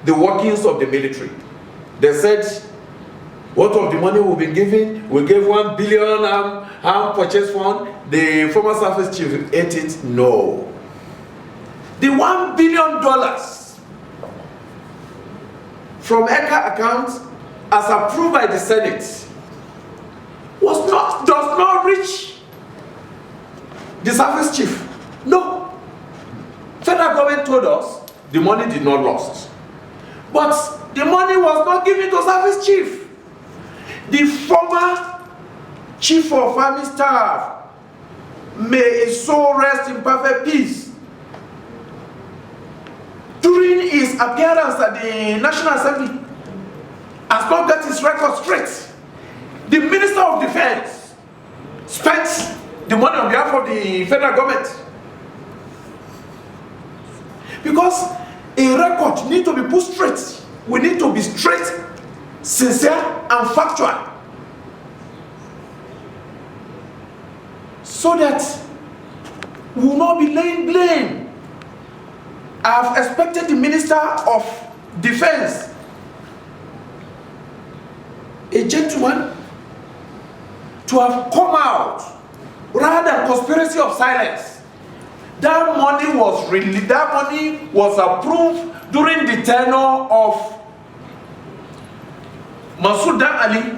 the workings of the military. They said, what of the money we've been giving? We gave 1 billion arm purchase fund. The former service chief ate it. No. The $1 billion from ECA account, as approved by the Senate, does not reach the service chief. No. Federal government told us the money did not lost. But the money was not given to service chief. The former chief of army staff, may his soul rest in perfect peace, during his appearance at the National Assembly, has not got his record straight. The Minister of Defense spent the money on behalf of the federal government. Because a record needs to be put straight. We need to be straight, sincere, and factual. So that we will not be laying blame. I have expected the Minister of Defense, a gentleman, to have come out rather than conspiracy of silence. That money was released, that money was approved during the tenure of Masood Ali,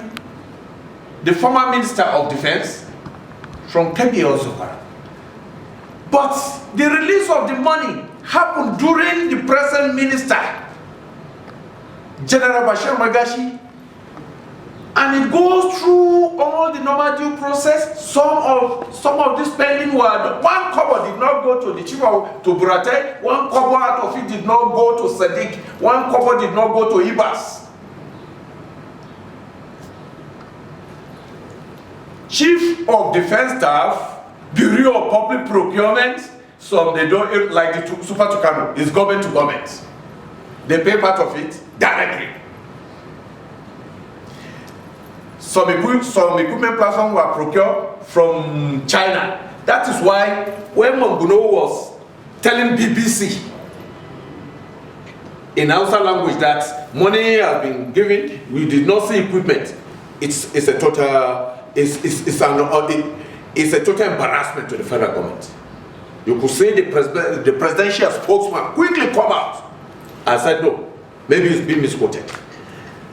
the former Minister of Defense from Kebbi Ozokara. But the release of the money happened during the present minister, General Bashir Magashi, and it goes through all the normal due process. Some of this spending were 1 kobo did not go to the chief of to Burate, 1 kobo out of it did not go to Sadiq, 1 kobo did not go to Ibas. Chief of Defense Staff, Bureau of Public Procurement, some they don't like the Super Tucano, is government to government. They pay part of it directly. Some equipment platforms were procured from China. That is why when Monguno was telling BBC in Hausa language that money has been given, we did not see equipment. It's a total embarrassment to the federal government. You could see the presidential spokesman quickly come out and said no, maybe it's been misquoted.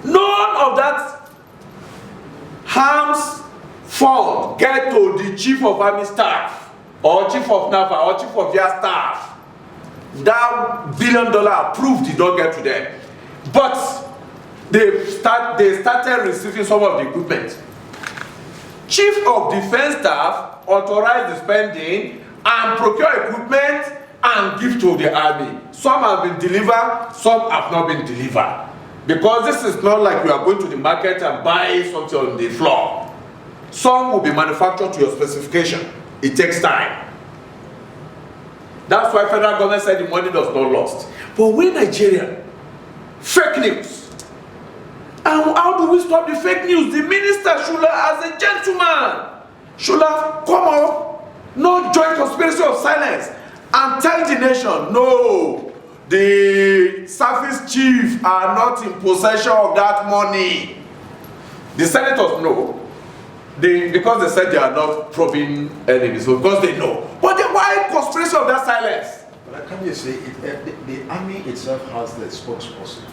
None of that harms fund get to the chief of army staff or chief of NAVA or chief of their staff. That $1 billion approved did not get to them. But they started receiving some of the equipment. Chief of Defense Staff authorized the spending and procure equipment and give to the army. Some have been delivered, some have not been delivered. Because this is not like you are going to the market and buy something on the floor. Some will be manufactured to your specification. It takes time. That's why federal government said the money does not lost. But we Nigeria, fake news. And how do we stop the fake news? The minister should have, as a gentleman, should have come up, not join conspiracy of silence, and tell the nation, no, the service chief are not in possession of that money. The senators know, because they said they are not probing enemies, so because they know. But why conspiracy of that silence? But can you say the army itself has the spokesperson?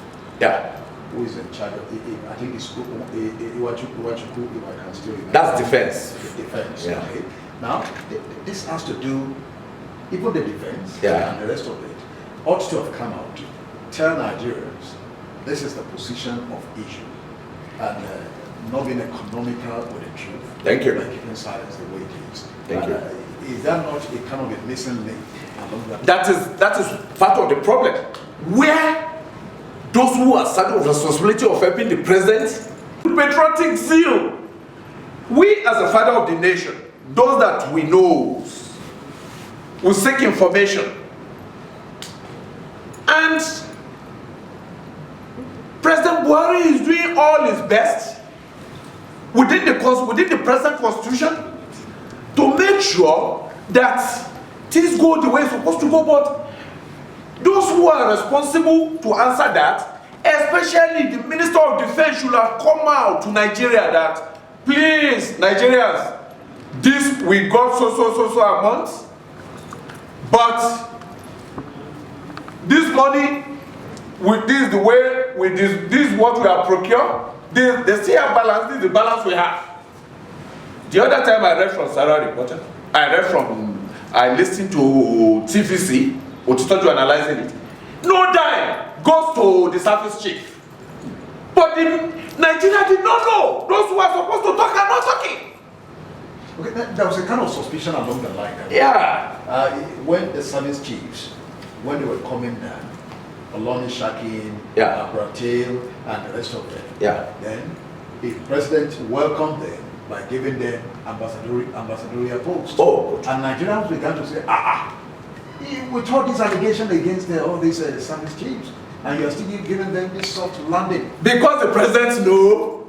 Yeah. Who is in charge of it? I think it's Iwachuku, if I can still remember. That's defense. Defense. Yeah. Okay. Now, this has to do, even the defense yeah. and the rest of it, ought to have come out to tell Nigerians this is the position of issue and not being economical with the truth. Thank you. Like keeping silence the way it is. Thank you. Is that not a kind of a missing link along that? That is part of the problem. Where those who are saddled with responsibility of helping the president, patriotic zeal. We as a father of the nation, those that we know, will seek information. And President Buhari is doing all his best within the present constitution to make sure that things go the way it's supposed to go. But those who are responsible to answer that Especially the Minister of Defense should have come out to Nigeria that, please, Nigerians, this we got so amount, but this money, with this the way, with this is what we have procured. They still have balance. This is the balance we have. The other time I read from Sarah Reporter, I listened to TVC, Otitoju analyzing it. No dime goes to the service chief. But Nigeria did not know. Those who are supposed to talk are not talking. Okay, there was a kind of suspicion along the line. Yeah. When the service chiefs, when they were coming down, Oloni Shakin, Yeah. Bratil, and the rest of them, Yeah. then the president welcomed them by giving them ambassadorial posts. Oh. And Nigerians began to say, with all these allegations against all these service chiefs, and you're still giving them this soft landing. Because the president know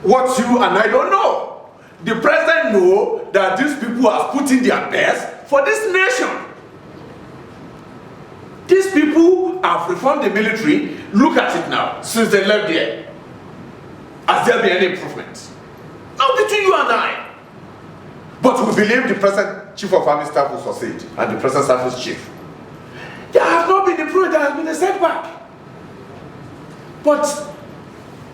what you and I don't know. The president know that these people are putting their best for this nation. These people have reformed the military. Look at it now, since they left there. Has there been any improvement? Now between you and I. But we believe the present chief of army staff will succeed, and the present service chief. There has not been improvement, there has been a setback. But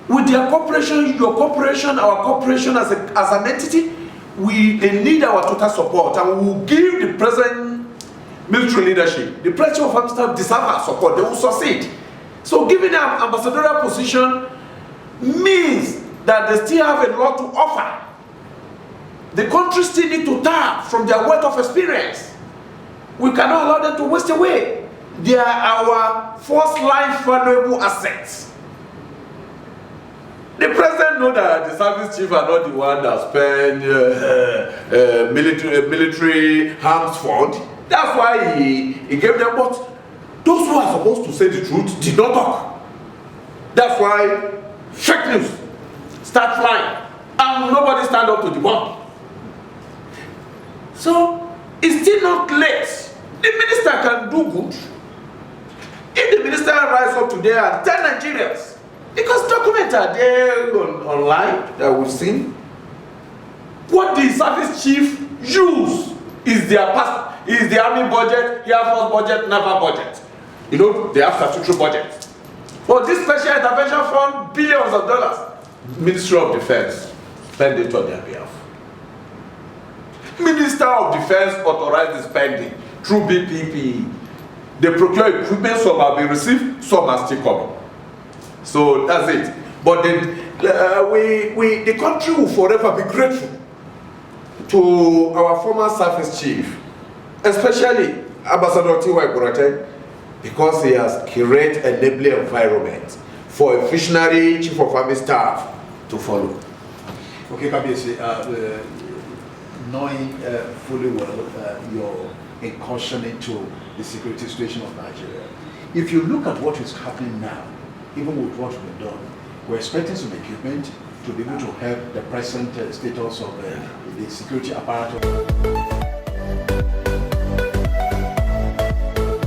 with their cooperation, your cooperation, our cooperation as an entity, they need our total support, and we will give the present military leadership, the present chief of army staff deserve our support. They will succeed. So giving them ambassadorial position means that they still have a lot to offer. The country still need to tap from their wealth of experience. We cannot allow them to waste away. They are our first life valuable assets. The president knows that the service chief are not the one that spend military arms fund. That's why he gave them. But those who are supposed to say the truth did not talk. That's why fake news start flying, and nobody stand up to the bomb. So it's still not late. The minister can do good. If the minister rise up today and tell Nigerians, because documents are there online that we've seen, what the service chief use is the army budget, Air Force budget, naval budget. You know, they have statutory budget. For this special intervention fund, billions of dollars, Ministry of Defense spend it on their behalf. Minister of Defense authorized the spending through BPP. They procure equipment, some have been received, some are still coming. So that's it. But then the country will forever be grateful to our former service chief, especially Ambassador T.Y. Buratai, because he has created a enabling environment for a visionary chief of army staff to follow. Okay, Kabiyesi, knowing fully well your incursion into the security situation of Nigeria, if you look at what is happening now, even with what we've done, we're expecting some equipment to be able to help the present status of the security apparatus.